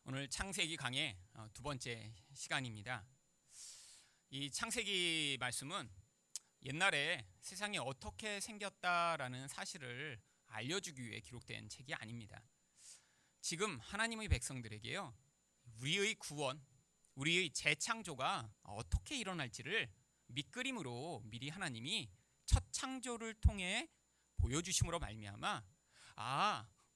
오늘 창세기 강의 두 번째 시간입니다. 이 창세기 말씀은 옛날에 세상이 어떻게 생겼다라는 사실을 알려주기 위해 기록된 책이 아닙니다. 지금 하나님의 백성들에게요, 우리의 구원, 우리의 재창조가 어떻게 일어날지를 밑그림으로 미리 하나님이 첫 창조를 통해 보여주심으로 말미암아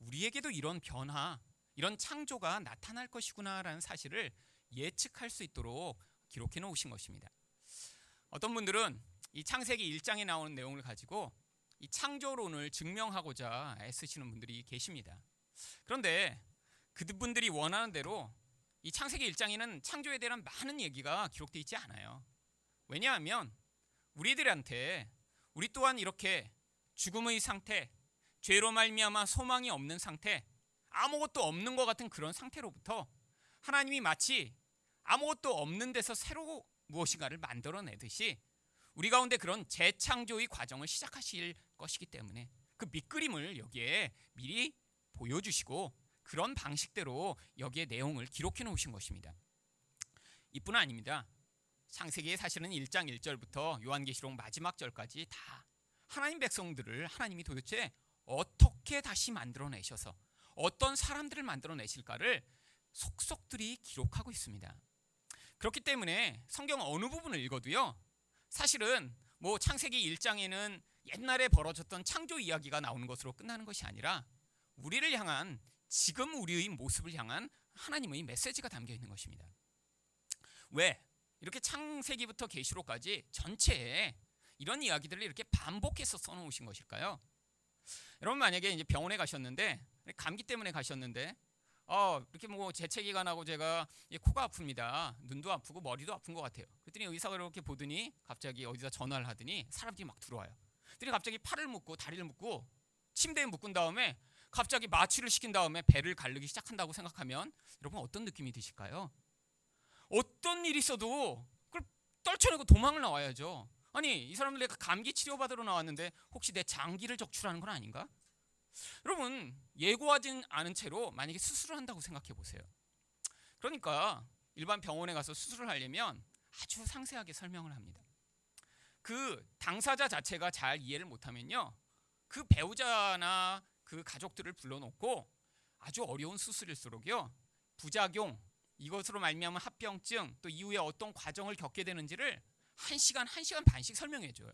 우리에게도 이런 변화, 이런 창조가 나타날 것이구나라는 사실을 예측할 수 있도록 기록해 놓으신 것입니다. 어떤 분들은 이 창세기 1장에 나오는 내용을 가지고 이 창조론을 증명하고자 애쓰시는 분들이 계십니다. 그런데 그분들이 원하는 대로 이 창세기 1장에는 창조에 대한 많은 얘기가 기록되어 있지 않아요. 왜냐하면 우리들한테 우리 또한 이렇게 죽음의 상태, 죄로 말미암아 소망이 없는 상태, 아무것도 없는 것 같은 그런 상태로부터 하나님이 마치 아무것도 없는 데서 새로 무엇인가를 만들어내듯이 우리 가운데 그런 재창조의 과정을 시작하실 것이기 때문에 그 밑그림을 여기에 미리 보여주시고 그런 방식대로 여기에 내용을 기록해 놓으신 것입니다. 이뿐 아닙니다. 창세기의 사실은 1장 1절부터 요한계시록 마지막 절까지 다 하나님 백성들을 하나님이 도대체 어떻게 다시 만들어내셔서 어떤 사람들을 만들어내실까를 속속들이 기록하고 있습니다. 그렇기 때문에 성경 어느 부분을 읽어도요, 사실은 창세기 1장에는 옛날에 벌어졌던 창조 이야기가 나오는 것으로 끝나는 것이 아니라 우리를 향한, 지금 우리의 모습을 향한 하나님의 메시지가 담겨 있는 것입니다. 왜 이렇게 창세기부터 계시록까지 전체에 이런 이야기들을 이렇게 반복해서 써놓으신 것일까요? 여러분, 만약에 이제 병원에 가셨는데 감기 때문에 가셨는데 이렇게 재채기가 나고 제가 코가 아픕니다, 눈도 아프고 머리도 아픈 것 같아요. 그랬더니 의사가 이렇게 보더니 갑자기 어디다 전화를 하더니 사람들이 막 들어와요. 그랬더니 갑자기 팔을 묶고 다리를 묶고 침대에 묶은 다음에 갑자기 마취를 시킨 다음에 배를 가르기 시작한다고 생각하면 여러분 어떤 느낌이 드실까요? 어떤 일이 있어도 그걸 떨쳐내고 도망을 나와야죠. 아니, 이 사람들 내가 감기 치료받으러 나왔는데 혹시 내 장기를 적출하는 건 아닌가? 여러분, 예고하진 않은 채로 만약에 수술을 한다고 생각해 보세요. 그러니까 일반 병원에 가서 수술을 하려면 아주 상세하게 설명을 합니다. 그 당사자 자체가 잘 이해를 못하면요, 그 배우자나 그 가족들을 불러놓고 아주 어려운 수술일수록요, 부작용, 이것으로 말미암은 합병증, 또 이후에 어떤 과정을 겪게 되는지를 1시간 반씩 설명해 줘요.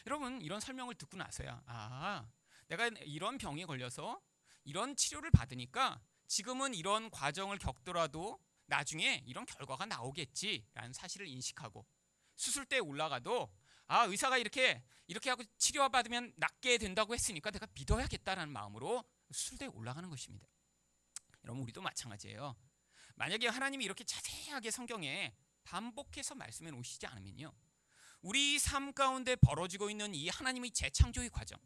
여러분, 이런 설명을 듣고 나서야 내가 이런 병에 걸려서 이런 치료를 받으니까 지금은 이런 과정을 겪더라도 나중에 이런 결과가 나오겠지라는 사실을 인식하고, 수술대에 올라가도 의사가 이렇게 하고 치료받으면 낫게 된다고 했으니까 내가 믿어야겠다라는 마음으로 수술대에 올라가는 것입니다. 여러분, 우리도 마찬가지예요. 만약에 하나님이 이렇게 자세하게 성경에 반복해서 말씀해 놓으시지 않으면요, 우리 삶 가운데 벌어지고 있는 이 하나님의 재창조의 과정,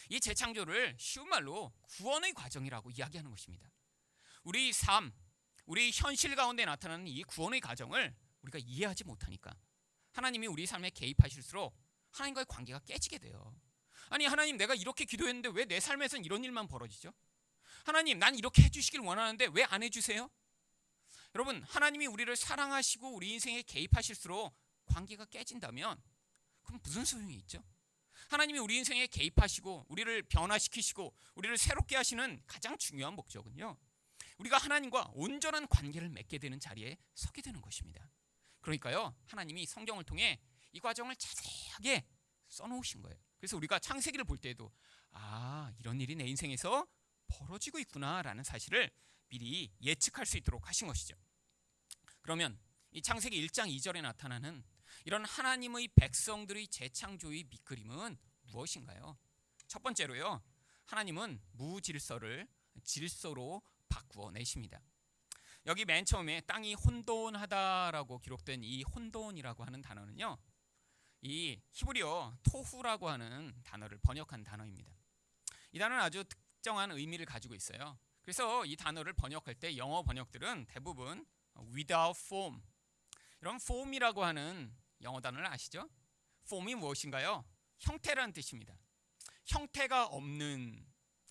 이 재창조를 쉬운 말로 구원의 과정이라고 이야기하는 것입니다. 우리 삶, 우리 현실 가운데 나타나는 이 구원의 과정을 우리가 이해하지 못하니까 하나님이 우리 삶에 개입하실수록 하나님과의 관계가 깨지게 돼요. 아니, 하나님, 내가 이렇게 기도했는데 왜 내 삶에선 이런 일만 벌어지죠? 하나님, 난 이렇게 해주시길 원하는데 왜 안 해주세요? 여러분, 하나님이 우리를 사랑하시고 우리 인생에 개입하실수록 관계가 깨진다면 그럼 무슨 소용이 있죠? 하나님이 우리 인생에 개입하시고 우리를 변화시키시고 우리를 새롭게 하시는 가장 중요한 목적은요, 우리가 하나님과 온전한 관계를 맺게 되는 자리에 서게 되는 것입니다. 그러니까요, 하나님이 성경을 통해 이 과정을 자세하게 써놓으신 거예요. 그래서 우리가 창세기를 볼 때에도 이런 일이 내 인생에서 벌어지고 있구나라는 사실을 미리 예측할 수 있도록 하신 것이죠. 그러면 이 창세기 1장 2절에 나타나는 이런 하나님의 백성들의 재창조의 밑그림은 무엇인가요? 첫 번째로요, 하나님은 무질서를 질서로 바꾸어 내십니다. 여기 맨 처음에 땅이 혼돈하다라고 기록된 이 혼돈이라고 하는 단어는요, 이 히브리어 토후라고 하는 단어를 번역한 단어입니다. 이 단어는 아주 특정한 의미를 가지고 있어요. 그래서 이 단어를 번역할 때 영어 번역들은 대부분 without form, 이런 form이라고 하는 영어 단어를 아시죠? form이 무엇인가요? 형태라는 뜻입니다. 형태가 없는.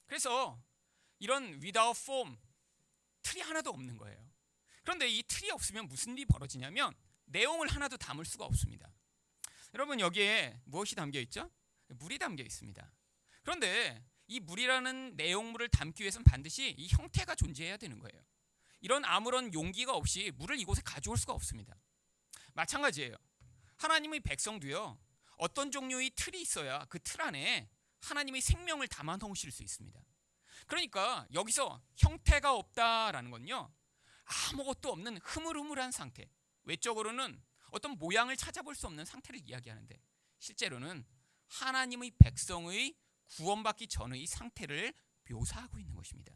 그래서 이런 without form, 틀이 하나도 없는 거예요. 그런데 이 틀이 없으면 무슨 일이 벌어지냐면 내용을 하나도 담을 수가 없습니다. 여러분, 여기에 무엇이 담겨 있죠? 물이 담겨 있습니다. 그런데 이 물이라는 내용물을 담기 위해서는 반드시 이 형태가 존재해야 되는 거예요. 이런 아무런 용기가 없이 물을 이곳에 가져올 수가 없습니다. 마찬가지예요. 하나님의 백성도요, 어떤 종류의 틀이 있어야 그 틀 안에 하나님의 생명을 담아 넣으실 수 있습니다. 그러니까 여기서 형태가 없다라는 건요, 아무것도 없는 흐물흐물한 상태, 외적으로는 어떤 모양을 찾아볼 수 없는 상태를 이야기하는데 실제로는 하나님의 백성의 구원받기 전의 상태를 묘사하고 있는 것입니다.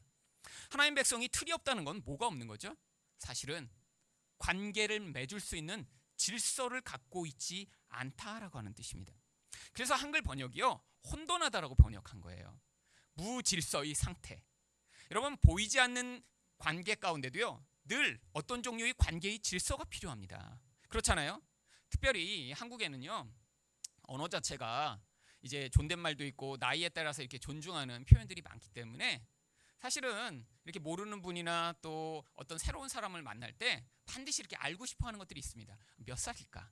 하나님 백성이 틀이 없다는 건 뭐가 없는 거죠? 사실은 관계를 맺을 수 있는 질서를 갖고 있지 않다라고 하는 뜻입니다. 그래서 한글 번역이요, 혼돈하다라고 번역한 거예요. 무질서의 상태. 여러분, 보이지 않는 관계 가운데도요, 늘 어떤 종류의 관계의 질서가 필요합니다. 그렇잖아요? 특별히 한국에는요, 언어 자체가 이제 존댓말도 있고 나이에 따라서 이렇게 존중하는 표현들이 많기 때문에 사실은 이렇게 모르는 분이나 또 어떤 새로운 사람을 만날 때 반드시 이렇게 알고 싶어 하는 것들이 있습니다. 몇 살일까?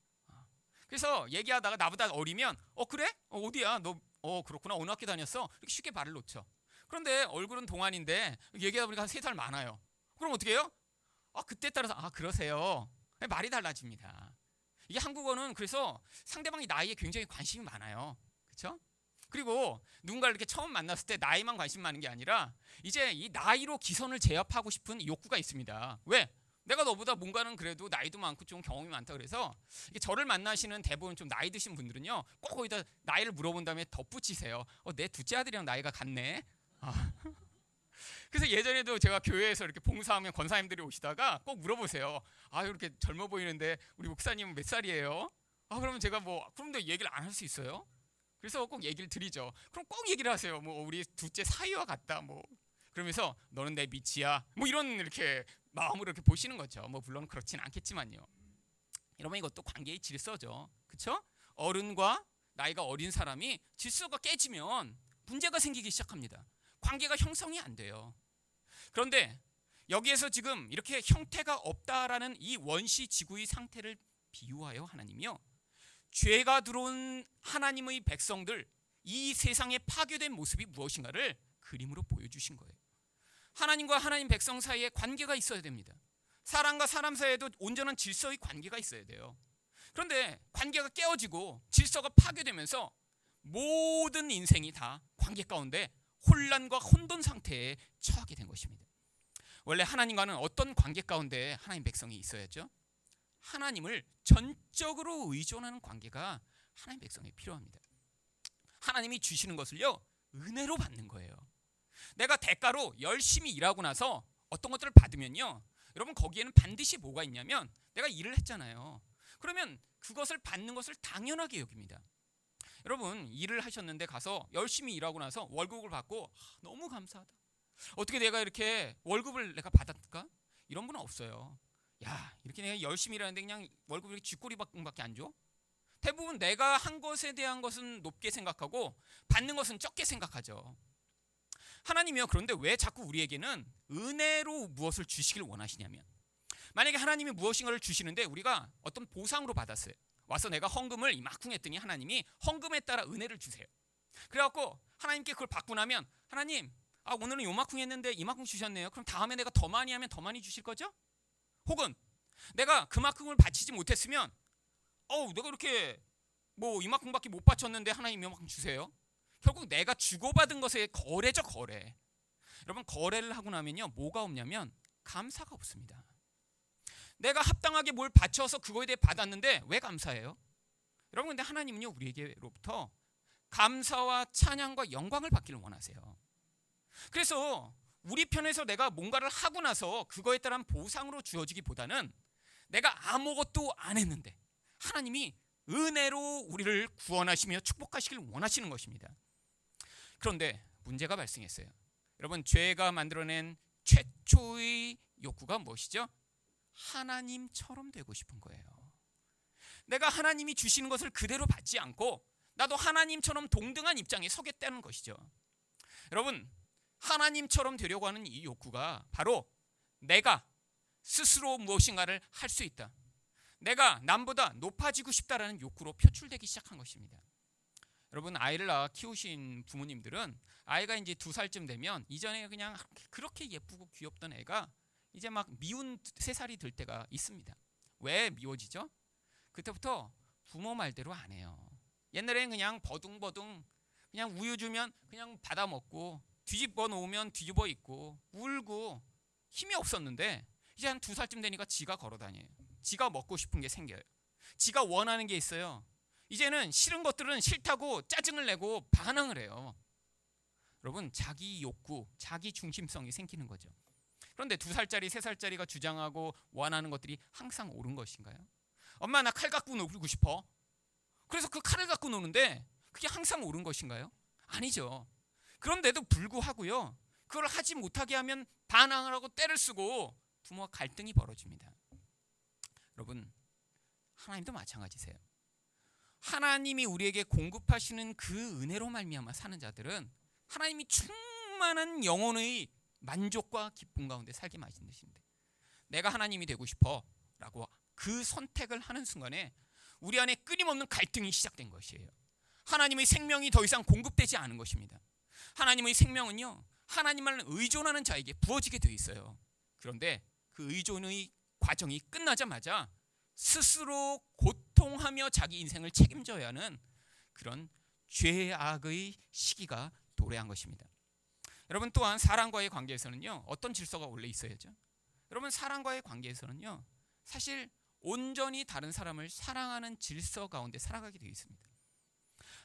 그래서 얘기하다가 나보다 어리면 그래? 어디야? 너 그렇구나. 어느 학교 다녔어? 이렇게 쉽게 말을 놓죠. 그런데 얼굴은 동안인데 얘기하다 보니까 한 3살 많아요. 그럼 어떻게 해요? 그때 따라서 그러세요. 말이 달라집니다. 이게 한국어는 그래서 상대방이 나이에 굉장히 관심이 많아요. 그렇죠? 그리고 누군가를 이렇게 처음 만났을 때 나이만 관심 많은 게 아니라 이제 이 나이로 기선을 제압하고 싶은 욕구가 있습니다. 왜? 내가 너보다 뭔가는 그래도 나이도 많고 좀 경험이 많다 그래서 저를 만나시는 대부분 좀 나이 드신 분들은요, 꼭 거기다 나이를 물어본 다음에 덧붙이세요. 내 둘째 아들이랑 나이가 같네. 그래서 예전에도 제가 교회에서 이렇게 봉사하면 권사님들이 오시다가 꼭 물어보세요. 이렇게 젊어 보이는데 우리 목사님은 몇 살이에요? 그러면 제가 그럼도 얘기를 안 할 수 있어요? 그래서 꼭 얘기를 드리죠. 그럼 꼭 얘기를 하세요. 우리 둘째 사이와 같다. 그러면서 너는 내 밑이야. 이런 이렇게 마음으로 이렇게 보시는 거죠. 물론 그렇진 않겠지만요. 여러분, 이것도 관계의 질서죠. 그렇죠? 어른과 나이가 어린 사람이 질서가 깨지면 문제가 생기기 시작합니다. 관계가 형성이 안 돼요. 그런데 여기에서 지금 이렇게 형태가 없다라는 이 원시지구의 상태를 비유하여 하나님이요, 죄가 들어온 하나님의 백성들, 이 세상에 파괴된 모습이 무엇인가를 그림으로 보여주신 거예요. 하나님과 하나님 백성 사이에 관계가 있어야 됩니다. 사람과 사람 사이에도 온전한 질서의 관계가 있어야 돼요. 그런데 관계가 깨어지고 질서가 파괴되면서 모든 인생이 다 관계 가운데 혼란과 혼돈 상태에 처하게 된 것입니다. 원래 하나님과는 어떤 관계 가운데 하나님 백성이 있어야죠? 하나님을 전적으로 의존하는 관계가 하나님 백성에 필요합니다. 하나님이 주시는 것을요, 은혜로 받는 거예요. 내가 대가로 열심히 일하고 나서 어떤 것들을 받으면요, 여러분, 거기에는 반드시 뭐가 있냐면 내가 일을 했잖아요. 그러면 그것을 받는 것을 당연하게 여깁니다. 여러분, 일을 하셨는데 가서 열심히 일하고 나서 월급을 받고 너무 감사하다. 어떻게 내가 이렇게 월급을 내가 받았을까? 이런 분은 없어요. 이렇게 내가 열심히 일하는데 그냥 월급을 이렇게 쥐꼬리밖에 안 줘? 대부분 내가 한 것에 대한 것은 높게 생각하고 받는 것은 적게 생각하죠. 하나님이요, 그런데 왜 자꾸 우리에게는 은혜로 무엇을 주시길 원하시냐면, 만약에 하나님이 무엇인가를 주시는데 우리가 어떤 보상으로 받았어요. 와서 내가 헌금을 이만큼 했더니 하나님이 헌금에 따라 은혜를 주세요. 그래갖고 하나님께 그걸 받고 나면 하나님, 오늘은 요만큼 했는데 이만큼 주셨네요. 그럼 다음에 내가 더 많이 하면 더 많이 주실 거죠? 혹은 내가 그만큼을 바치지 못했으면 내가 이렇게 이만큼밖에 못 바쳤는데 하나님 이만큼 주세요. 결국 내가 주고받은 것의 거래죠, 거래. 여러분, 거래를 하고 나면요, 뭐가 없냐면 감사가 없습니다. 내가 합당하게 뭘 바쳐서 그거에 대해 받았는데 왜 감사해요? 여러분, 근데 하나님은요, 우리에게로부터 감사와 찬양과 영광을 받기를 원하세요. 그래서 우리 편에서 내가 뭔가를 하고 나서 그거에 따른 보상으로 주어지기보다는 내가 아무것도 안 했는데 하나님이 은혜로 우리를 구원하시며 축복하시길 원하시는 것입니다. 그런데 문제가 발생했어요. 여러분, 죄가 만들어낸 최초의 욕구가 무엇이죠? 하나님처럼 되고 싶은 거예요. 내가 하나님이 주시는 것을 그대로 받지 않고 나도 하나님처럼 동등한 입장에 서겠다는 것이죠. 여러분, 하나님처럼 되려고 하는 이 욕구가 바로 내가 스스로 무엇인가를 할 수 있다. 내가 남보다 높아지고 싶다라는 욕구로 표출되기 시작한 것입니다. 여러분, 아이를 낳아 키우신 부모님들은 아이가 이제 2살쯤 되면 이전에 그냥 그렇게 예쁘고 귀엽던 애가 이제 막 미운 3살이 될 때가 있습니다. 왜 미워지죠? 그때부터 부모 말대로 안 해요. 옛날에는 그냥 버둥버둥 그냥 우유 주면 그냥 받아 먹고 뒤집어 놓으면 뒤집어 입고 울고 힘이 없었는데 이제 한 2살쯤 되니까 지가 걸어 다녀요. 지가 먹고 싶은 게 생겨요. 지가 원하는 게 있어요. 이제는 싫은 것들은 싫다고 짜증을 내고 반항을 해요. 여러분, 자기 욕구, 자기 중심성이 생기는 거죠. 그런데 2살짜리, 3살짜리가 주장하고 원하는 것들이 항상 옳은 것인가요? 엄마, 나 칼 갖고 놀고 싶어. 그래서 그 칼을 갖고 노는데 그게 항상 옳은 것인가요? 아니죠. 그런데도 불구하고요, 그걸 하지 못하게 하면 반항을 하고 때를 쓰고 부모와 갈등이 벌어집니다. 여러분, 하나님도 마찬가지세요. 하나님이 우리에게 공급하시는 그 은혜로 말미암아 사는 자들은 하나님이 충만한 영혼의 만족과 기쁨 가운데 살게 하신다는데, 내가 하나님이 되고 싶어 라고 그 선택을 하는 순간에 우리 안에 끊임없는 갈등이 시작된 것이에요. 하나님의 생명이 더 이상 공급되지 않은 것입니다. 하나님의 생명은요, 하나님만 의존하는 자에게 부어지게 되어 있어요. 그런데 그 의존의 과정이 끝나자마자 스스로 고통하며 자기 인생을 책임져야 하는 그런 죄악의 시기가 도래한 것입니다. 여러분, 또한 사람과의 관계에서는요, 어떤 질서가 원래 있어야죠. 여러분, 사람과의 관계에서는요, 사실 온전히 다른 사람을 사랑하는 질서 가운데 살아가게 되어 있습니다.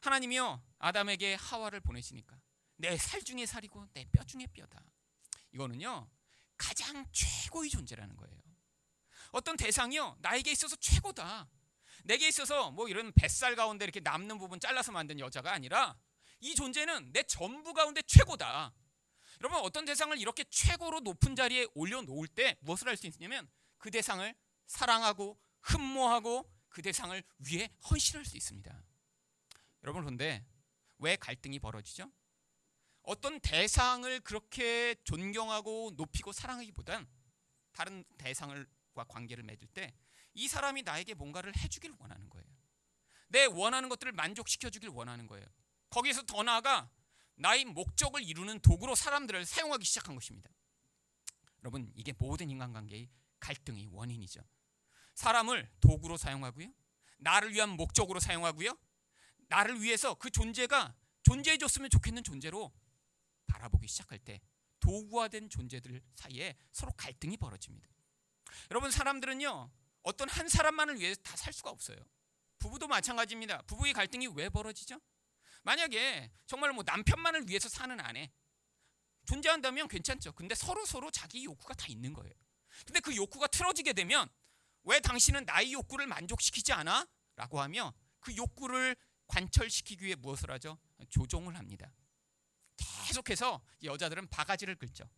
하나님이요, 아담에게 하와를 보내시니까 내 살 중에 살이고 내 뼈 중에 뼈다. 이거는요, 가장 최고의 존재라는 거예요. 어떤 대상이요, 나에게 있어서 최고다. 내게 있어서 뭐 이런 뱃살 가운데 이렇게 남는 부분 잘라서 만든 여자가 아니라 이 존재는 내 전부 가운데 최고다. 여러분, 어떤 대상을 이렇게 최고로 높은 자리에 올려놓을 때 무엇을 할 수 있냐면 그 대상을 사랑하고 흠모하고 그 대상을 위해 헌신할 수 있습니다. 여러분, 그런데 왜 갈등이 벌어지죠? 어떤 대상을 그렇게 존경하고 높이고 사랑하기보단 다른 대상과 관계를 맺을 때 이 사람이 나에게 뭔가를 해주길 원하는 거예요. 내 원하는 것들을 만족시켜주길 원하는 거예요. 거기서 더 나아가 나의 목적을 이루는 도구로 사람들을 사용하기 시작한 것입니다. 여러분, 이게 모든 인간관계의 갈등의 원인이죠. 사람을 도구로 사용하고요, 나를 위한 목적으로 사용하고요, 나를 위해서 그 존재가 존재해줬으면 좋겠는 존재로 바라보기 시작할 때 도구화된 존재들 사이에 서로 갈등이 벌어집니다. 여러분, 사람들은요, 어떤 한 사람만을 위해서 다 살 수가 없어요. 부부도 마찬가지입니다. 부부의 갈등이 왜 벌어지죠? 만약에 정말 뭐 남편만을 위해서 사는 아내 존재한다면 괜찮죠. 근데 서로 자기 욕구가 다 있는 거예요. 근데 그 욕구가 틀어지게 되면 왜 당신은 나의 욕구를 만족시키지 않아? 라고 하며 그 욕구를 관철시키기 위해 무엇을 하죠? 조종을 합니다. 계속해서 여자들은 바가지를 긁죠.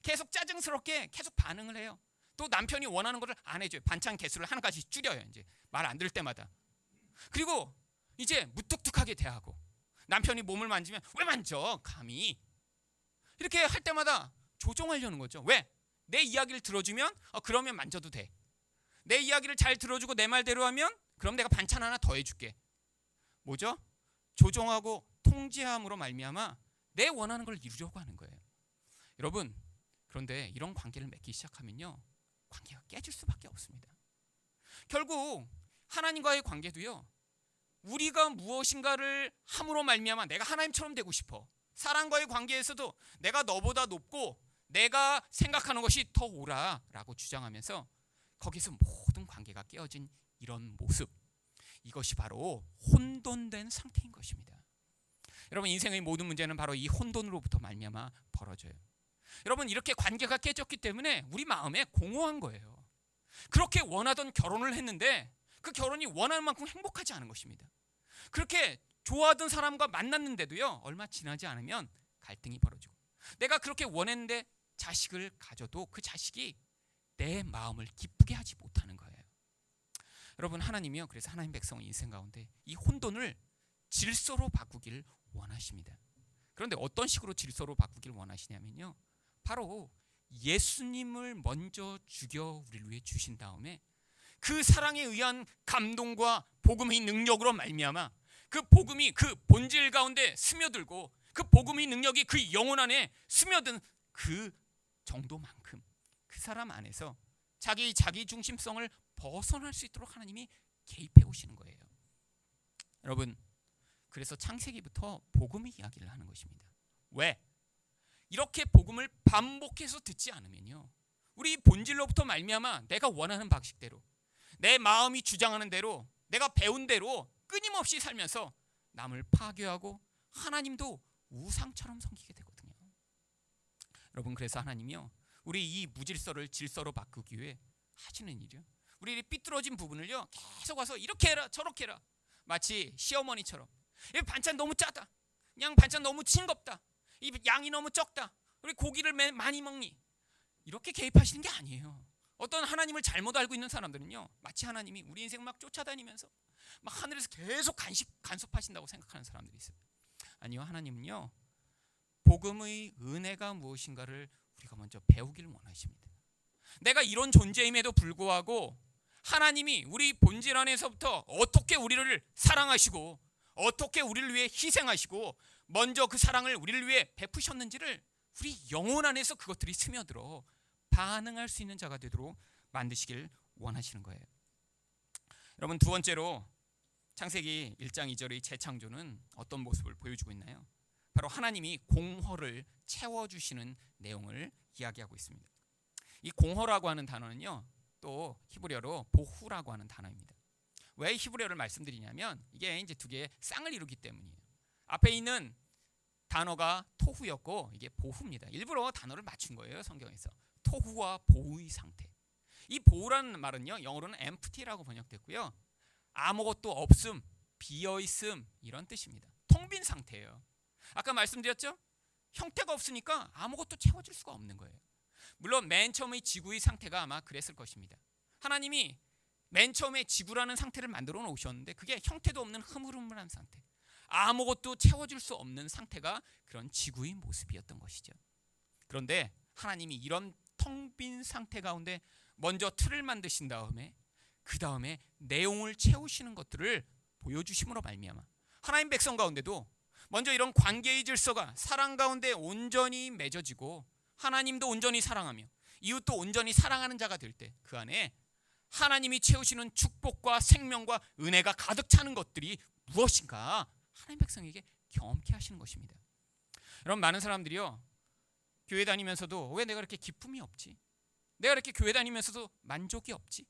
계속 짜증스럽게 계속 반응을 해요. 또 남편이 원하는 것을 안 해줘요. 반찬 개수를 하나까지 줄여요. 이제 말 안 들을 때마다. 그리고 이제 무뚝뚝하게 대하고, 남편이 몸을 만지면 왜 만져? 감히. 이렇게 할 때마다 조종하려는 거죠. 왜? 내 이야기를 들어주면 그러면 만져도 돼. 내 이야기를 잘 들어주고 내 말대로 하면 그럼 내가 반찬 하나 더 해줄게. 뭐죠? 조종하고 통제함으로 말미암아 내 원하는 걸 이루려고 하는 거예요. 여러분, 그런데 이런 관계를 맺기 시작하면요, 관계가 깨질 수밖에 없습니다. 결국 하나님과의 관계도요, 우리가 무엇인가를 함으로 말미암아 내가 하나님처럼 되고 싶어. 사람과의 관계에서도 내가 너보다 높고 내가 생각하는 것이 더 옳아라고 주장하면서 거기서 모든 관계가 깨어진 이런 모습, 이것이 바로 혼돈된 상태인 것입니다. 여러분, 인생의 모든 문제는 바로 이 혼돈으로부터 말미암아 벌어져요. 여러분, 이렇게 관계가 깨졌기 때문에 우리 마음에 공허한 거예요. 그렇게 원하던 결혼을 했는데 그 결혼이 원하는 만큼 행복하지 않은 것입니다. 그렇게 좋아하던 사람과 만났는데도요, 얼마 지나지 않으면 갈등이 벌어지고, 내가 그렇게 원했는데 자식을 가져도 그 자식이 내 마음을 기쁘게 하지 못하는 거예요. 여러분, 하나님이요, 그래서 하나님 백성의 인생 가운데 이 혼돈을 질서로 바꾸기를 원하십니다. 그런데 어떤 식으로 질서로 바꾸기를 원하시냐면요, 바로 예수님을 먼저 죽여 우리를 위해 주신 다음에 그 사랑에 의한 감동과 복음의 능력으로 말미암아 그 복음이 그 본질 가운데 스며들고 그 복음의 능력이 그 영혼 안에 스며든 그 정도만큼 그 사람 안에서 자기 중심성을 벗어날 수 있도록 하나님이 개입해 오시는 거예요. 여러분, 그래서 창세기부터 복음의 이야기를 하는 것입니다. 왜? 이렇게 복음을 반복해서 듣지 않으면요, 우리 본질로부터 말미암아 내가 원하는 방식대로, 내 마음이 주장하는 대로, 내가 배운 대로 끊임없이 살면서 남을 파괴하고 하나님도 우상처럼 섬기게 되거든요. 여러분, 그래서 하나님이요, 우리 이 무질서를 질서로 바꾸기 위해 하시는 일이요, 우리 삐뚤어진 부분을요 계속 와서 이렇게 해라 저렇게 해라, 마치 시어머니처럼 이 반찬 너무 짜다, 그냥 반찬 너무 싱겁다, 이 양이 너무 적다, 우리 고기를 많이 먹니, 이렇게 개입하시는 게 아니에요. 어떤 하나님을 잘못 알고 있는 사람들은요, 마치 하나님이 우리 인생 막 쫓아다니면서 막 하늘에서 계속 간섭하신다고 생각하는 사람들이 있어요. 아니요, 하나님은요, 복음의 은혜가 무엇인가를 우리가 먼저 배우길 원하십니다. 내가 이런 존재임에도 불구하고 하나님이 우리 본질 안에서부터 어떻게 우리를 사랑하시고 어떻게 우리를 위해 희생하시고 먼저 그 사랑을 우리를 위해 베푸셨는지를 우리 영혼 안에서 그것들이 스며들어 반응할 수 있는 자가 되도록 만드시길 원하시는 거예요. 여러분, 두 번째로 창세기 1장 2절의 재창조는 어떤 모습을 보여주고 있나요? 바로 하나님이 공허를 채워주시는 내용을 이야기하고 있습니다. 이 공허라고 하는 단어는요, 또 히브리어로 보후라고 하는 단어입니다. 왜 히브리어를 말씀드리냐면 이게 이제 두 개의 쌍을 이루기 때문이에요. 앞에 있는 단어가 토후였고 이게 보후입니다. 일부러 단어를 맞춘 거예요, 성경에서. 토후와 보후의 상태. 이 보후라는 말은요, 영어로는 empty라고 번역됐고요, 아무것도 없음, 비어있음, 이런 뜻입니다. 텅 빈 상태예요. 아까 말씀드렸죠? 형태가 없으니까 아무것도 채워질 수가 없는 거예요. 물론 맨 처음의 지구의 상태가 아마 그랬을 것입니다. 하나님이 맨 처음에 지구라는 상태를 만들어 놓으셨는데 그게 형태도 없는 흐물흐물한 상태, 아무것도 채워줄 수 없는 상태가 그런 지구의 모습이었던 것이죠. 그런데 하나님이 이런 텅 빈 상태 가운데 먼저 틀을 만드신 다음에 그 다음에 내용을 채우시는 것들을 보여주심으로 말미암아 하나님 백성 가운데도 먼저 이런 관계의 질서가 사랑 가운데 온전히 맺어지고 하나님도 온전히 사랑하며 이웃도 온전히 사랑하는 자가 될 때 그 안에 하나님이 채우시는 축복과 생명과 은혜가 가득 차는 것들이 무엇인가 하나님 백성에게 경험케 하시는 것입니다. 여러분, 많은 사람들이요, 교회 다니면서도 왜 내가 이렇게 기쁨이 없지? 내가 이렇게 교회 다니면서도 만족이 없지?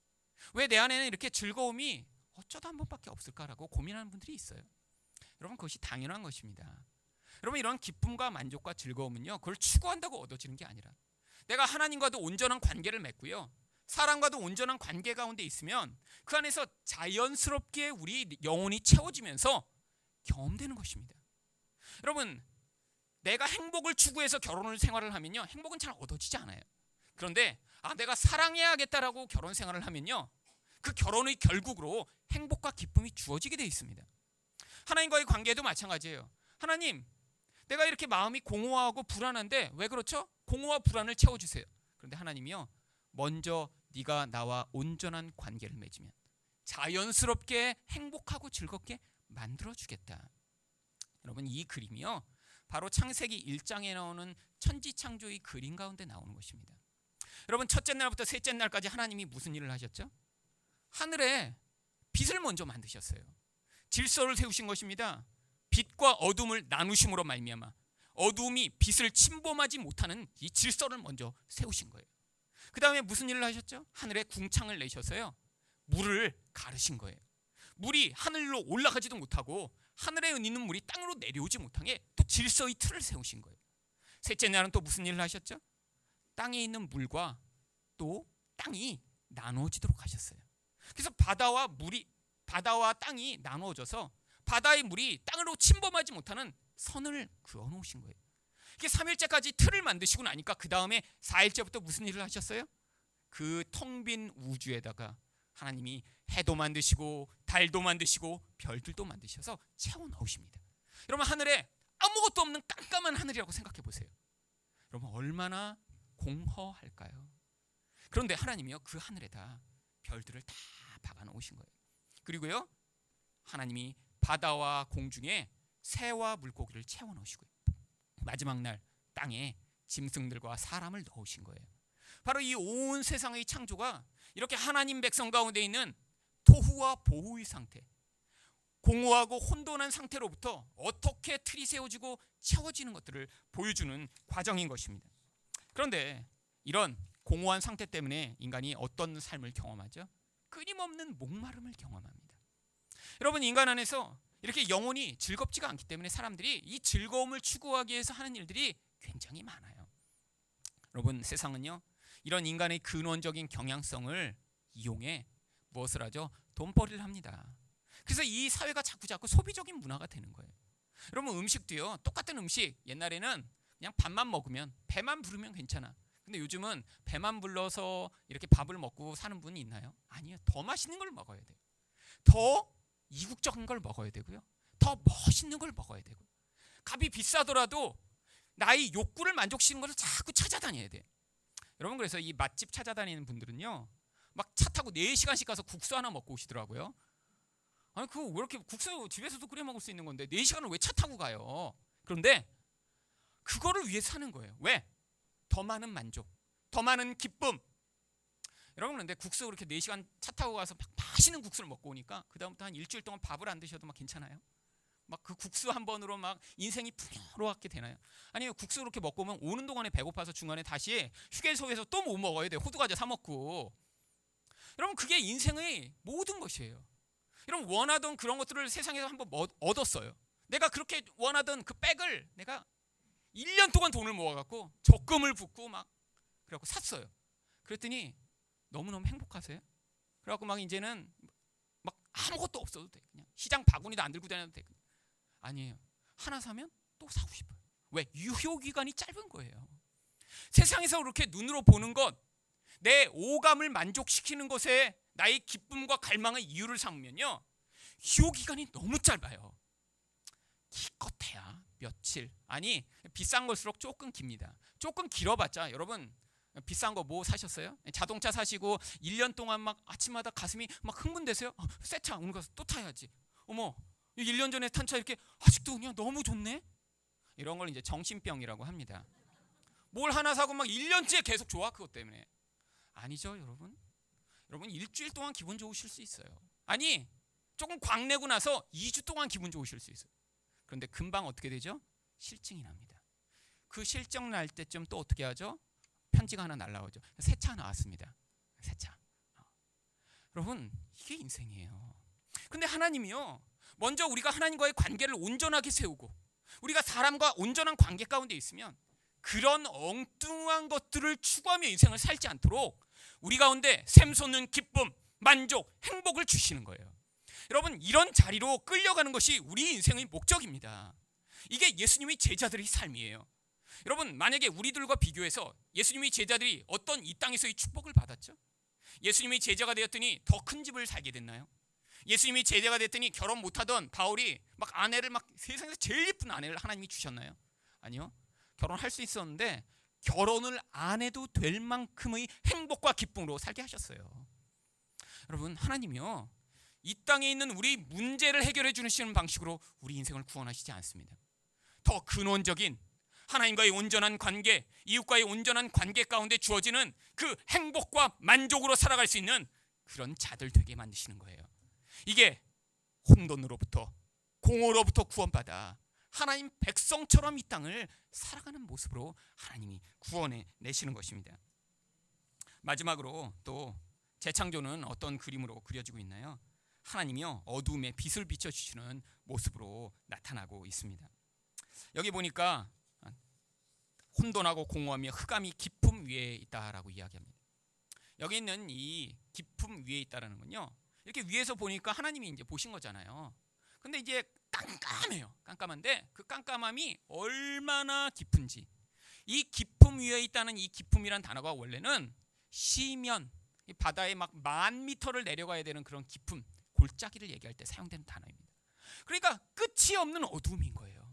왜 내 안에는 이렇게 즐거움이 어쩌다 한 번밖에 없을까라고 고민하는 분들이 있어요. 여러분, 그것이 당연한 것입니다. 여러분, 이런 기쁨과 만족과 즐거움은요, 그걸 추구한다고 얻어지는 게 아니라 내가 하나님과도 온전한 관계를 맺고요, 사람과도 온전한 관계 가운데 있으면 그 안에서 자연스럽게 우리 영혼이 채워지면서 경험되는 것입니다. 여러분, 내가 행복을 추구해서 결혼을 생활을 하면요, 행복은 잘 얻어지지 않아요. 그런데 내가 사랑해야겠다라고 결혼 생활을 하면요, 그 결혼의 결국으로 행복과 기쁨이 주어지게 되어 있습니다. 하나님과의 관계도 마찬가지예요. 하나님, 내가 이렇게 마음이 공허하고 불안한데 왜 그렇죠? 공허와 불안을 채워주세요. 그런데 하나님이요, 먼저 네가 나와 온전한 관계를 맺으면 자연스럽게 행복하고 즐겁게 만들어주겠다. 여러분, 이 그림이요, 바로 창세기 1장에 나오는 천지창조의 그림 가운데 나오는 것입니다. 여러분, 첫째 날부터 셋째 날까지 하나님이 무슨 일을 하셨죠? 하늘에 빛을 먼저 만드셨어요. 질서를 세우신 것입니다. 빛과 어둠을 나누심으로 말미암아 어둠이 빛을 침범하지 못하는 이 질서를 먼저 세우신 거예요. 그 다음에 무슨 일을 하셨죠? 하늘에 궁창을 내셔서요, 물을 가르신 거예요. 물이 하늘로 올라가지도 못하고 하늘에 있는 물이 땅으로 내려오지 못하게 또 질서의 틀을 세우신 거예요. 셋째 날은 또 무슨 일을 하셨죠? 땅에 있는 물과 또 땅이 나누어지도록 하셨어요. 그래서 바다와 땅이 나누어져서 바다의 물이 땅으로 침범하지 못하는 선을 그어 놓으신 거예요. 이게 3일째까지 틀을 만드시고 나니까 그 다음에 4일째부터 무슨 일을 하셨어요? 그 텅 빈 우주에다가 하나님이 해도 만드시고 달도 만드시고 별들도 만드셔서 채워 넣으십니다. 여러분, 하늘에 아무것도 없는 깜깜한 하늘이라고 생각해 보세요. 여러분, 얼마나 공허할까요? 그런데 하나님이요 그 하늘에다 별들을 다 박아 놓으신 거예요. 그리고요 하나님이 바다와 공중에 새와 물고기를 채워 넣으시고요 마지막 날 땅에 짐승들과 사람을 넣으신 거예요. 바로 이 온 세상의 창조가 이렇게 하나님 백성 가운데 있는 토후와 보후의 상태, 공허하고 혼돈한 상태로부터 어떻게 틀이 세워지고 채워지는 것들을 보여주는 과정인 것입니다. 그런데 이런 공허한 상태 때문에 인간이 어떤 삶을 경험하죠? 끊임없는 목마름을 경험합니다. 여러분 인간 안에서 이렇게 영혼이 즐겁지가 않기 때문에 사람들이 이 즐거움을 추구하기 위해서 하는 일들이 굉장히 많아요. 여러분 세상은요 이런 인간의 근원적인 경향성을 이용해 무엇을 하죠? 돈벌이를 합니다. 그래서 이 사회가 자꾸 소비적인 문화가 되는 거예요. 여러분 음식도요 똑같은 음식 옛날에는 그냥 밥만 먹으면 배만 부르면 괜찮아. 근데 요즘은 배만 불러서 이렇게 밥을 먹고 사는 분이 있나요? 아니요. 더 맛있는 걸 먹어야 돼요. 더 이국적인 걸 먹어야 되고요. 더 멋있는 걸 먹어야 되고 값이 비싸더라도 나의 욕구를 만족시키는 것을 자꾸 찾아다녀야 돼. 여러분 그래서 이 맛집 찾아다니는 분들은요 막 차 타고 4시간씩 가서 국수 하나 먹고 오시더라고요. 아니 그거 왜 이렇게 국수 집에서도 끓여 먹을 수 있는 건데 4시간을 왜 차 타고 가요? 그런데 그거를 위해 사는 거예요. 왜? 더 많은 만족, 더 많은 기쁨. 여러분 그런데 국수 그렇게 4시간 차 타고 가서 막 맛있는 국수를 먹고 오니까 그 다음부터 한 일주일 동안 밥을 안 드셔도 막 괜찮아요? 막 그 국수 한 번으로 막 인생이 풍요롭게 되나요? 아니요 국수 그렇게 먹고 오면 오는 동안에 배고파서 중간에 다시 휴게소에서 또 뭐 먹어야 돼요? 호두과자 사 먹고. 여러분 그게 인생의 모든 것이에요. 여러분 원하던 그런 것들을 세상에서 한번 얻었어요. 내가 그렇게 원하던 그 백을 내가 1년 동안 돈을 모아갖고 적금을 붓고 막 그래갖고 샀어요. 그랬더니 너무너무 행복하세요? 그래갖고 막 이제는 막 아무것도 없어도 돼. 그냥 시장 바구니도 안 들고 다녀도 돼. 아니에요. 하나 사면 또 사고 싶어요. 왜? 유효기간이 짧은 거예요. 세상에서 그렇게 눈으로 보는 것, 내 오감을 만족시키는 것에 나의 기쁨과 갈망의 이유를 삼으면요 유효기간이 너무 짧아요. 기껏해야 며칠, 아니 비싼 걸수록 조금 깁니다. 조금 길어봤자 여러분 비싼 거 뭐 사셨어요? 자동차 사시고 1년 동안 막 아침마다 가슴이 막 흥분되세요? 새 차 오늘 가서 또 타야지. 어머 1년 전에 탄 차 이렇게 아직도 그냥 너무 좋네? 이런 걸 이제 정신병이라고 합니다. 뭘 하나 사고 막 1년째 계속 좋아 그것 때문에. 아니죠 여러분. 여러분 일주일 동안 기분 좋으실 수 있어요. 아니 조금 광내고 나서 2주 동안 기분 좋으실 수 있어요. 그런데 금방 어떻게 되죠? 실증이 납니다. 그 실증 날 때쯤 또 어떻게 하죠? 편지가 하나 날라오죠. 새 차 나왔습니다. 새 차. 여러분 이게 인생이에요. 근데 하나님이요 먼저 우리가 하나님과의 관계를 온전하게 세우고 우리가 사람과 온전한 관계 가운데 있으면 그런 엉뚱한 것들을 추구하며 인생을 살지 않도록 우리 가운데 샘솟는 기쁨, 만족, 행복을 주시는 거예요. 여러분 이런 자리로 끌려가는 것이 우리 인생의 목적입니다. 이게 예수님의 제자들의 삶이에요. 여러분 만약에 우리들과 비교해서 예수님의 제자들이 어떤 이 땅에서의 축복을 받았죠? 예수님의 제자가 되었더니 더 큰 집을 살게 됐나요? 예수님이 제자가 됐더니 결혼 못하던 바울이 막 아내를 막 세상에서 제일 예쁜 아내를 하나님이 주셨나요? 아니요. 결혼할 수 있었는데 결혼을 안 해도 될 만큼의 행복과 기쁨으로 살게 하셨어요. 여러분 하나님이요 이 땅에 있는 우리 문제를 해결해 주시는 방식으로 우리 인생을 구원하시지 않습니다. 더 근원적인 하나님과의 온전한 관계, 이웃과의 온전한 관계 가운데 주어지는 그 행복과 만족으로 살아갈 수 있는 그런 자들 되게 만드시는 거예요. 이게 혼돈으로부터 공허로부터 구원받아 하나님 백성처럼 이 땅을 살아가는 모습으로 하나님이 구원해 내시는 것입니다. 마지막으로 또 재창조는 어떤 그림으로 그려지고 있나요? 하나님이요 어두움에 빛을 비춰주시는 모습으로 나타나고 있습니다. 여기 보니까 혼돈하고 공허하며 흑암이 깊음 위에 있다라고 이야기합니다. 여기 있는 이 깊음 위에 있다라는 건요 이렇게 위에서 보니까 하나님이 이제 보신 거잖아요. 근데 이제 깜깜해요. 깜깜한데 그 깜깜함이 얼마나 깊은지, 이 깊음 위에 있다는 이 깊음이란 단어가 원래는 시면, 이 바다에 막 10,000m를 내려가야 되는 그런 깊음, 골짜기를 얘기할 때 사용되는 단어입니다. 그러니까 끝이 없는 어두움인 거예요.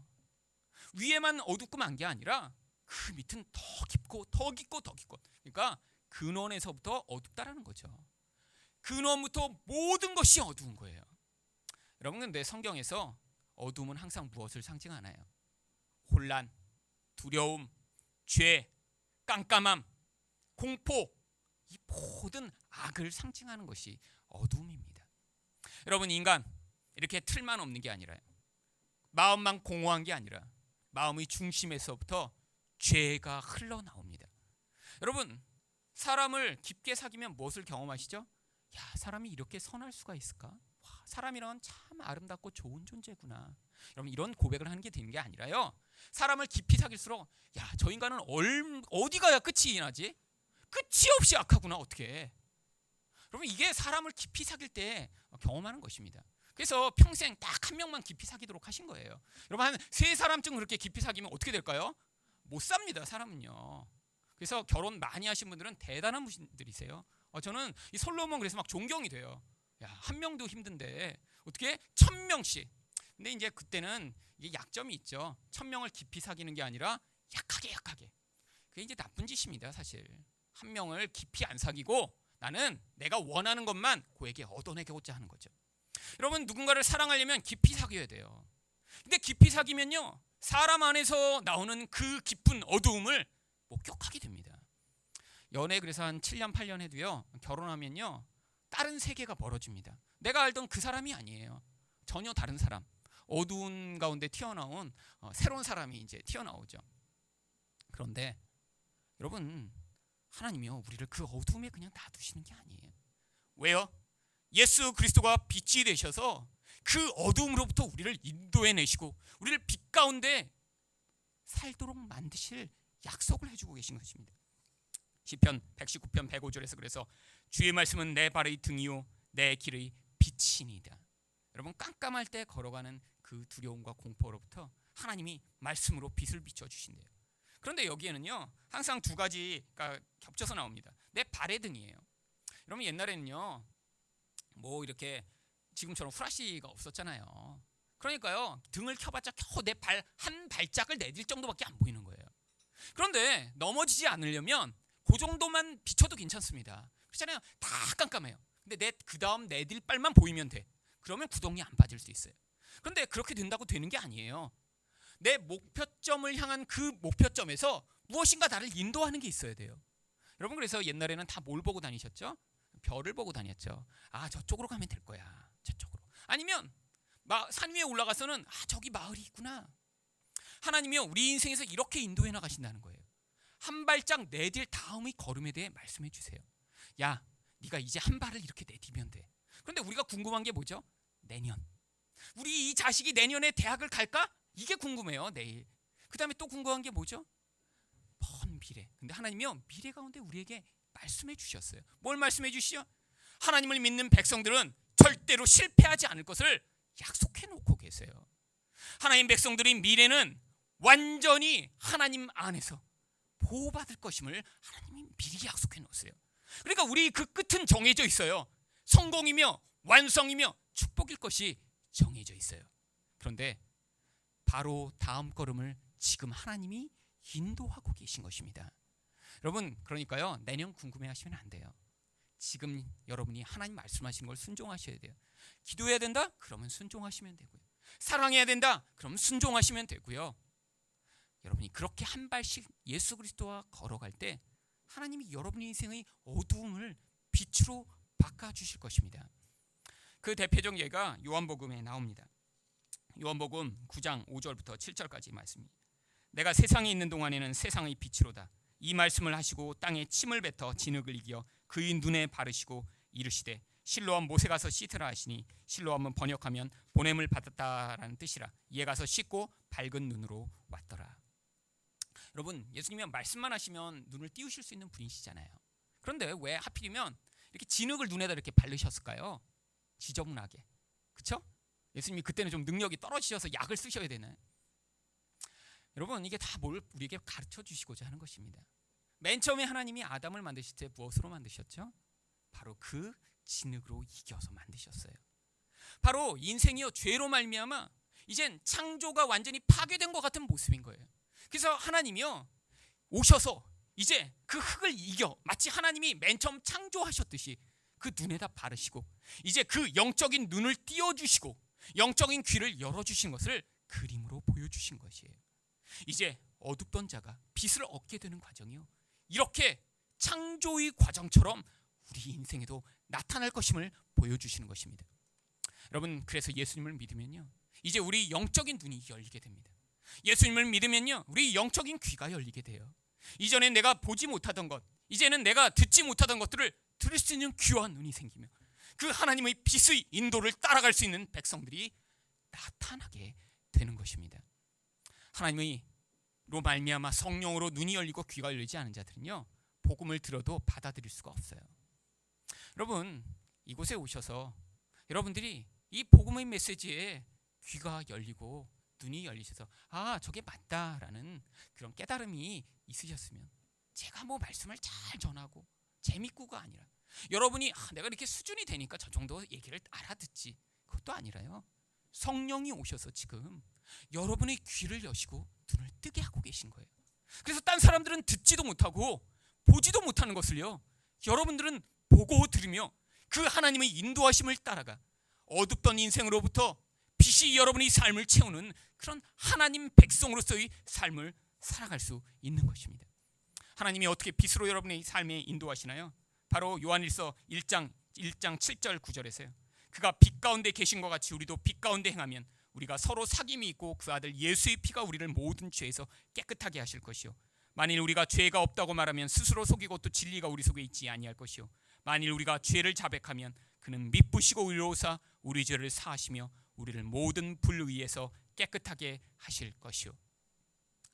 위에만 어둡고만 게 아니라 그 밑은 더 깊은 깊고 더 깊고 더 깊고. 그러니까 근원에서부터 어둡다라는 거죠. 근원부터 모든 것이 어두운 거예요. 여러분, 근데 성경에서 어둠은 항상 무엇을 상징하나요? 혼란, 두려움, 죄, 깜깜함, 공포, 이 모든 악을 상징하는 것이 어둠입니다. 여러분, 인간 이렇게 틀만 없는 게 아니라요, 마음만 공허한 게 아니라 마음의 중심에서부터 죄가 흘러나옵니다. 여러분, 사람을 깊게 사귀면 무엇을 경험하시죠? 야, 사람이 이렇게 선할 수가 있을까? 와, 사람이란 참 아름답고 좋은 존재구나. 여러분, 이런 고백을 하는 게 되는 게 아니라요, 사람을 깊이 사귈수록 야, 저 인간은 어디 가야 끝이 나지? 끝이 없이 악하구나. 어떻게? 여러분, 이게 사람을 깊이 사귈 때 경험하는 것입니다. 그래서 평생 딱 한 명만 깊이 사귀도록 하신 거예요. 여러분, 한 세 사람쯤 그렇게 깊이 사귀면 어떻게 될까요? 못 삽니다, 사람은요. 그래서 결혼 많이 하신 분들은 대단한 분들이세요. 저는 이 솔로몬 그래서 막 존경이 돼요. 야, 한 명도 힘든데 어떻게 1000명씩. 근데 이제 그때는 이게 약점이 있죠. 1000명을 깊이 사귀는 게 아니라 약하게. 그게 이제 나쁜 짓입니다, 사실. 한 명을 깊이 안 사귀고 나는 내가 원하는 것만 그에게 얻어내고자 하는 거죠. 여러분, 누군가를 사랑하려면 깊이 사귀어야 돼요. 근데 깊이 사귀면요, 사람 안에서 나오는 그 깊은 어두움을 목격하게 됩니다. 연애 그래서 한 7년 8년 해도요, 결혼하면요 다른 세계가 벌어집니다. 내가 알던 그 사람이 아니에요. 전혀 다른 사람, 어두운 가운데 튀어나온 새로운 사람이 이제 튀어나오죠. 그런데 여러분, 하나님이요, 우리를 그 어두움에 그냥 놔두시는 게 아니에요. 왜요? 예수 그리스도가 빛이 되셔서 그 어두움으로부터 우리를 인도해내시고 우리를 빛 가운데 살도록 만드실 약속을 해주고 계신 것입니다. 시편 119편 105절에서 그래서 주의 말씀은 내 발의 등이요 내 길의 빛이니이다. 여러분, 깜깜할 때 걸어가는 그 두려움과 공포로부터 하나님이 말씀으로 빛을 비춰주신대요. 그런데 여기에는요, 항상 두 가지가 겹쳐서 나옵니다. 내 발의 등이에요. 여러분, 옛날에는요, 뭐 이렇게 지금처럼 후라시가 없었잖아요. 그러니까요, 등을 켜봤자 겨우 내 발 한 발짝을 내딜 정도밖에 안 보이는 거예요. 그런데 넘어지지 않으려면 그 정도만 비춰도 괜찮습니다. 그렇잖아요. 다 깜깜해요. 근데 그 다음 내딜 발만 보이면 돼. 그러면 구덩이 안 빠질 수 있어요. 그런데 그렇게 된다고 되는 게 아니에요. 내 목표점을 향한 그 목표점에서 무엇인가 나를 인도하는 게 있어야 돼요. 여러분, 그래서 옛날에는 다 뭘 보고 다니셨죠? 별을 보고 다녔죠. 아, 저쪽으로 가면 될 거야. 저쪽으로. 아니면 산 위에 올라가서는 저기 마을이 있구나. 하나님이요, 우리 인생에서 이렇게 인도해 나가신다는 거예요. 한 발짝 내딜 다음의 걸음에 대해 말씀해 주세요. 야, 네가 이제 한 발을 이렇게 내디면 돼. 그런데 우리가 궁금한 게 뭐죠? 내년. 우리 이 자식이 내년에 대학을 갈까? 이게 궁금해요, 내일. 그 다음에 또 궁금한 게 뭐죠? 먼 미래. 근데 하나님이요, 미래 가운데 우리에게 말씀해 주셨어요. 뭘 말씀해 주시죠? 하나님을 믿는 백성들은 절대로 실패하지 않을 것을 약속해 놓고 계세요. 하나님 백성들의 미래는 완전히 하나님 안에서 보호받을 것임을 하나님이 미리 약속해 놓으세요. 그러니까 우리 그 끝은 정해져 있어요. 성공이며 완성이며 축복일 것이 정해져 있어요. 그런데 바로 다음 걸음을 지금 하나님이 인도하고 계신 것입니다. 여러분, 그러니까요, 내년 궁금해하시면 안 돼요. 지금 여러분이 하나님 말씀하시는 걸 순종하셔야 돼요. 기도해야 된다? 그러면 순종하시면 되고요. 사랑해야 된다? 그러면 순종하시면 되고요. 여러분이 그렇게 한 발씩 예수 그리스도와 걸어갈 때 하나님이 여러분의 인생의 어두움을 빛으로 바꿔주실 것입니다. 그 대표적 예가 요한복음에 나옵니다. 요한복음 9장 5절부터 7절까지 말씀입니다. 내가 세상에 있는 동안에는 세상의 빛이로다. 이 말씀을 하시고 땅에 침을 뱉어 진흙을 이겨 그의 눈에 바르시고 이르시되 실로암 못에 가서 씻으라 하시니 실로암은 번역하면 보냄을 받았다라는 뜻이라. 이에 가서 씻고 밝은 눈으로 왔더라. 여러분, 예수님이 말씀만 하시면 눈을 띄우실 수 있는 분이시잖아요. 그런데 왜 하필이면 이렇게 진흙을 눈에다 이렇게 바르셨을까요? 지저분하게. 그렇죠? 예수님이 그때는 좀 능력이 떨어지셔서 약을 쓰셔야 되나요? 여러분, 이게 다 뭘 우리에게 가르쳐 주시고자 하는 것입니다. 맨 처음에 하나님이 아담을 만드실 때 무엇으로 만드셨죠? 바로 그 진흙으로 이겨서 만드셨어요. 바로 인생이요, 죄로 말미암아 이젠 창조가 완전히 파괴된 것 같은 모습인 거예요. 그래서 하나님이요, 오셔서 이제 그 흙을 이겨 마치 하나님이 맨 처음 창조하셨듯이 그 눈에다 바르시고 이제 그 영적인 눈을 띄워주시고 영적인 귀를 열어주신 것을 그림으로 보여주신 것이에요. 이제 어둡던 자가 빛을 얻게 되는 과정이요, 이렇게 창조의 과정처럼 우리 인생에도 나타날 것임을 보여주시는 것입니다. 여러분, 그래서 예수님을 믿으면요, 이제 우리 영적인 눈이 열리게 됩니다. 예수님을 믿으면요, 우리 영적인 귀가 열리게 돼요. 이전에 내가 보지 못하던 것, 이제는 내가 듣지 못하던 것들을 들을 수 있는 귀와 눈이 생기며 그 하나님의 빛의 인도를 따라갈 수 있는 백성들이 나타나게 되는 것입니다. 하나님의 로 말미암아 성령으로 눈이 열리고 귀가 열리지 않은 자들은요, 복음을 들어도 받아들일 수가 없어요. 여러분, 이곳에 오셔서 여러분들이 이 복음의 메시지에 귀가 열리고 눈이 열리셔서 아, 저게 맞다라는 그런 깨달음이 있으셨으면 제가 뭐 말씀을 잘 전하고 재밌고가 아니라 여러분이 내가 이렇게 수준이 되니까 저 정도 얘기를 알아듣지, 그것도 아니라요, 성령이 오셔서 지금 여러분의 귀를 여시고 눈을 뜨게 하고 계신 거예요. 그래서 딴 사람들은 듣지도 못하고 보지도 못하는 것을요, 여러분들은 보고 들으며 그 하나님의 인도하심을 따라가 어둡던 인생으로부터 빛이 여러분의 삶을 채우는 그런 하나님 백성으로서의 삶을 살아갈 수 있는 것입니다. 하나님이 어떻게 빛으로 여러분의 삶에 인도하시나요? 바로 요한일서 1장 7절 9절에서요. 그가 빛 가운데 계신 것 같이 우리도 빛 가운데 행하면 우리가 서로 사귐이 있고 그 아들 예수의 피가 우리를 모든 죄에서 깨끗하게 하실 것이요, 만일 우리가 죄가 없다고 말하면 스스로 속이고 또 진리가 우리 속에 있지 아니할 것이요, 만일 우리가 죄를 자백하면 그는 미쁘시고 의로우사 우리 죄를 사하시며 우리를 모든 불의에서 깨끗하게 하실 것이요.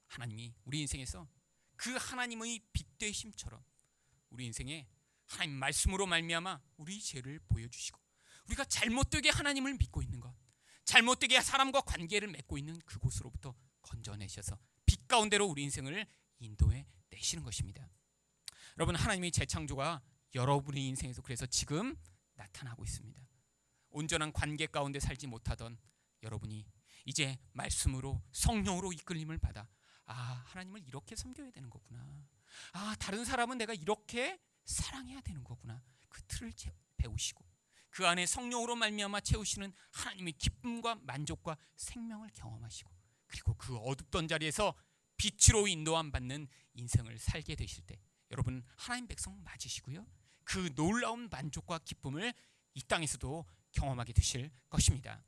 하나님이 우리 인생에서 그 하나님의 빛 되심처럼 우리 인생에 하나님 말씀으로 말미암아 우리 죄를 보여주시고 우리가 잘못되게 하나님을 믿고 있는 것, 잘못되게 사람과 관계를 맺고 있는 그곳으로부터 건져내셔서 빛 가운데로 우리 인생을 인도해 내시는 것입니다. 여러분, 하나님의 재창조가 여러분의 인생에서 그래서 지금 나타나고 있습니다. 온전한 관계 가운데 살지 못하던 여러분이 이제 말씀으로 성령으로 이끌림을 받아 하나님을 이렇게 섬겨야 되는 거구나, 다른 사람은 내가 이렇게 사랑해야 되는 거구나, 그 틀을 배우시고 그 안에 성령으로 말미암아 채우시는 하나님의 기쁨과 만족과 생명을 경험하시고 그리고 그 어둡던 자리에서 빛으로 인도함 받는 인생을 살게 되실 때 여러분 하나님 백성 맞으시고요, 그 놀라운 만족과 기쁨을 이 땅에서도 경험하게 되실 것입니다.